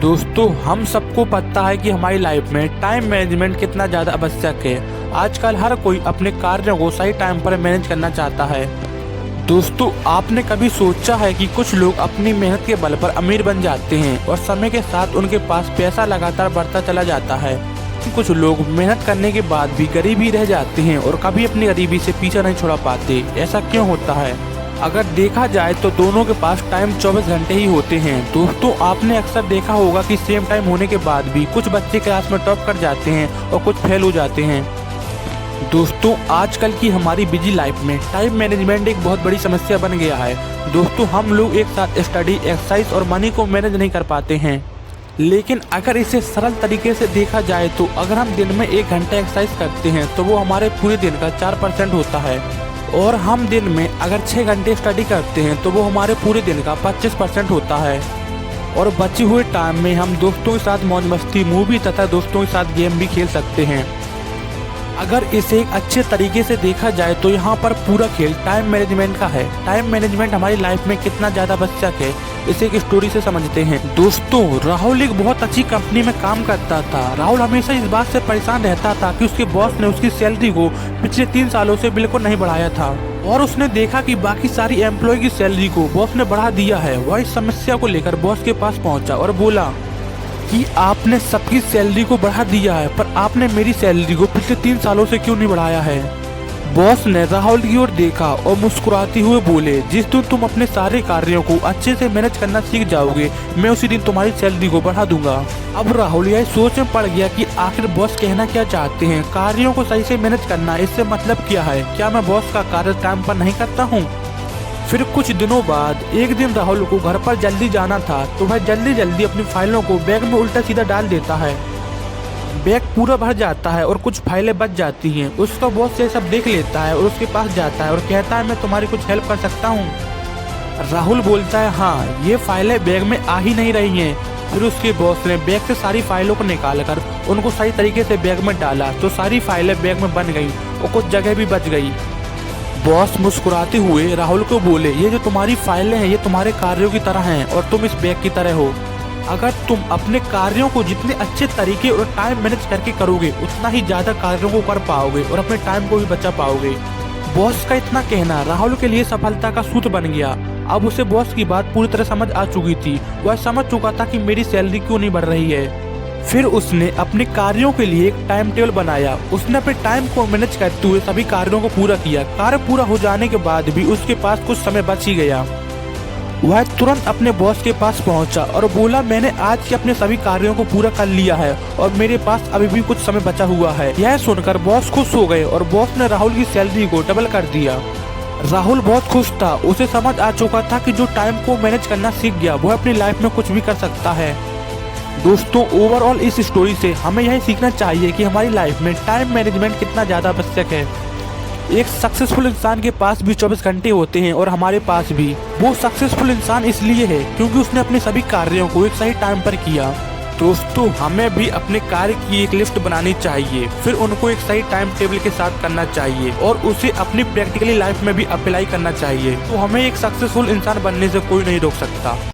दोस्तों, हम सबको पता है कि हमारी लाइफ में टाइम मैनेजमेंट कितना ज़्यादा आवश्यक है। आजकल हर कोई अपने कार्यों को सही टाइम पर मैनेज करना चाहता है। दोस्तों, आपने कभी सोचा है कि कुछ लोग अपनी मेहनत के बल पर अमीर बन जाते हैं और समय के साथ उनके पास पैसा लगातार बढ़ता चला जाता है। कुछ लोग मेहनत करने के बाद भी गरीब ही रह जाते हैं और कभी अपनी गरीबी से पीछा नहीं छुड़ा पाते। ऐसा क्यों होता है? अगर देखा जाए तो दोनों के पास टाइम 24 घंटे ही होते हैं। दोस्तों, आपने अक्सर देखा होगा कि सेम टाइम होने के बाद भी कुछ बच्चे क्लास में टॉप कर जाते हैं और कुछ फेल हो जाते हैं। दोस्तों, आजकल की हमारी बिजी लाइफ में टाइम मैनेजमेंट एक बहुत बड़ी समस्या बन गया है। दोस्तों, हम लोग एक साथ स्टडी, एक्सरसाइज और मनी को मैनेज नहीं कर पाते हैं। लेकिन अगर इसे सरल तरीके से देखा जाए तो अगर हम दिन में 1 घंटा एक्सरसाइज करते हैं तो वो हमारे पूरे दिन का 4% होता है, और हम दिन में अगर 6 घंटे स्टडी करते हैं तो वो हमारे पूरे दिन का 25% होता है। और बचे हुए टाइम में हम दोस्तों के साथ मौज मस्ती, मूवी तथा दोस्तों के साथ गेम भी खेल सकते हैं। अगर इसे एक अच्छे तरीके से देखा जाए तो यहाँ पर पूरा खेल टाइम मैनेजमेंट का है। टाइम मैनेजमेंट हमारी लाइफ में कितना ज़्यादा आवश्यक है, इसे एक स्टोरी से समझते हैं। दोस्तों, राहुल एक बहुत अच्छी कंपनी में काम करता था। राहुल हमेशा इस बात से परेशान रहता था कि उसके बॉस ने उसकी सैलरी को पिछले 3 सालों से बिल्कुल नहीं बढ़ाया था, और उसने देखा कि बाकी सारी एम्प्लॉय की सैलरी को बॉस ने बढ़ा दिया है। वह इस समस्या को लेकर बॉस के पास पहुंचा और बोला कि आपने सबकी सैलरी को बढ़ा दिया है, पर आपने मेरी सैलरी को पिछले 3 सालों से क्यों नहीं बढ़ाया है? बॉस ने राहुल की ओर देखा और मुस्कुराते हुए बोले, जिस दिन तुम अपने सारे कार्यों को अच्छे से मैनेज करना सीख जाओगे, मैं उसी दिन तुम्हारी सैलरी को बढ़ा दूंगा। अब राहुल यह सोच में पड़ गया कि आखिर बॉस कहना क्या चाहते हैं। कार्यों को सही से मैनेज करना, इससे मतलब क्या है? क्या मैं बॉस का कार्य टाइम पर नहीं करता हूँ? फिर कुछ दिनों बाद एक दिन राहुल को घर पर जल्दी जाना था, तो वह जल्दी अपनी फाइलों को बैग में उल्टा सीधा डाल देता है। बैग पूरा भर जाता है और कुछ फाइलें बच जाती हैं। उसका बॉस ये सब देख लेता है और उसके पास जाता है और कहता है, मैं तुम्हारी कुछ हेल्प कर सकता हूँ? राहुल बोलता है, हाँ, ये फाइलें बैग में आ ही नहीं रही हैं। फिर उसके बॉस ने बैग से सारी फाइलों को निकालकर उनको सही तरीके से बैग में डाला, तो सारी फाइलें बैग में बन गई और कुछ जगह भी बच गई। बॉस मुस्कुराते हुए राहुल को बोले, ये जो तुम्हारी फाइलें हैं, ये तुम्हारे कार्यों की तरह हैं और तुम इस बैग की तरह हो। अगर तुम अपने कार्यों को जितने अच्छे तरीके और टाइम मैनेज करके करोगे, उतना ही ज्यादा कार्यों को कर पाओगे और अपने टाइम को भी बचा पाओगे। बॉस का इतना कहना राहुल के लिए सफलता का सूत्र बन गया। अब उसे बॉस की बात पूरी तरह समझ आ चुकी थी। वह समझ चुका था कि मेरी सैलरी क्यों नहीं बढ़ रही है। फिर उसने अपने कार्यों के लिए एक टाइम टेबल बनाया। उसने अपने टाइम को मैनेज करते हुए सभी कार्यों को पूरा किया। कार्य पूरा हो जाने के बाद भी उसके पास कुछ समय बच ही गया। वह तुरंत अपने बॉस के पास पहुंचा और बोला, मैंने आज के अपने सभी कार्यों को पूरा कर लिया है और मेरे पास अभी भी कुछ समय बचा हुआ है। यह सुनकर बॉस खुश हो गए और बॉस ने राहुल की सैलरी को डबल कर दिया। राहुल बहुत खुश था। उसे समझ आ चुका था कि जो टाइम को मैनेज करना सीख गया, वह अपनी लाइफ में कुछ भी कर सकता है। दोस्तों, ओवरऑल इस स्टोरी से हमें यही सीखना चाहिए कि हमारी लाइफ में टाइम मैनेजमेंट कितना ज़्यादा आवश्यक है। एक सक्सेसफुल इंसान के पास भी 24 घंटे होते हैं और हमारे पास भी। वो सक्सेसफुल इंसान इसलिए है क्योंकि उसने अपने सभी कार्यों को एक सही टाइम पर किया। दोस्तों, हमें भी अपने कार्य की एक लिस्ट बनानी चाहिए, फिर उनको एक सही टाइम टेबल के साथ करना चाहिए और उसे अपनी प्रैक्टिकली लाइफ में भी अप्लाई करना चाहिए। तो हमें एक सक्सेसफुल इंसान बनने से कोई नहीं रोक सकता।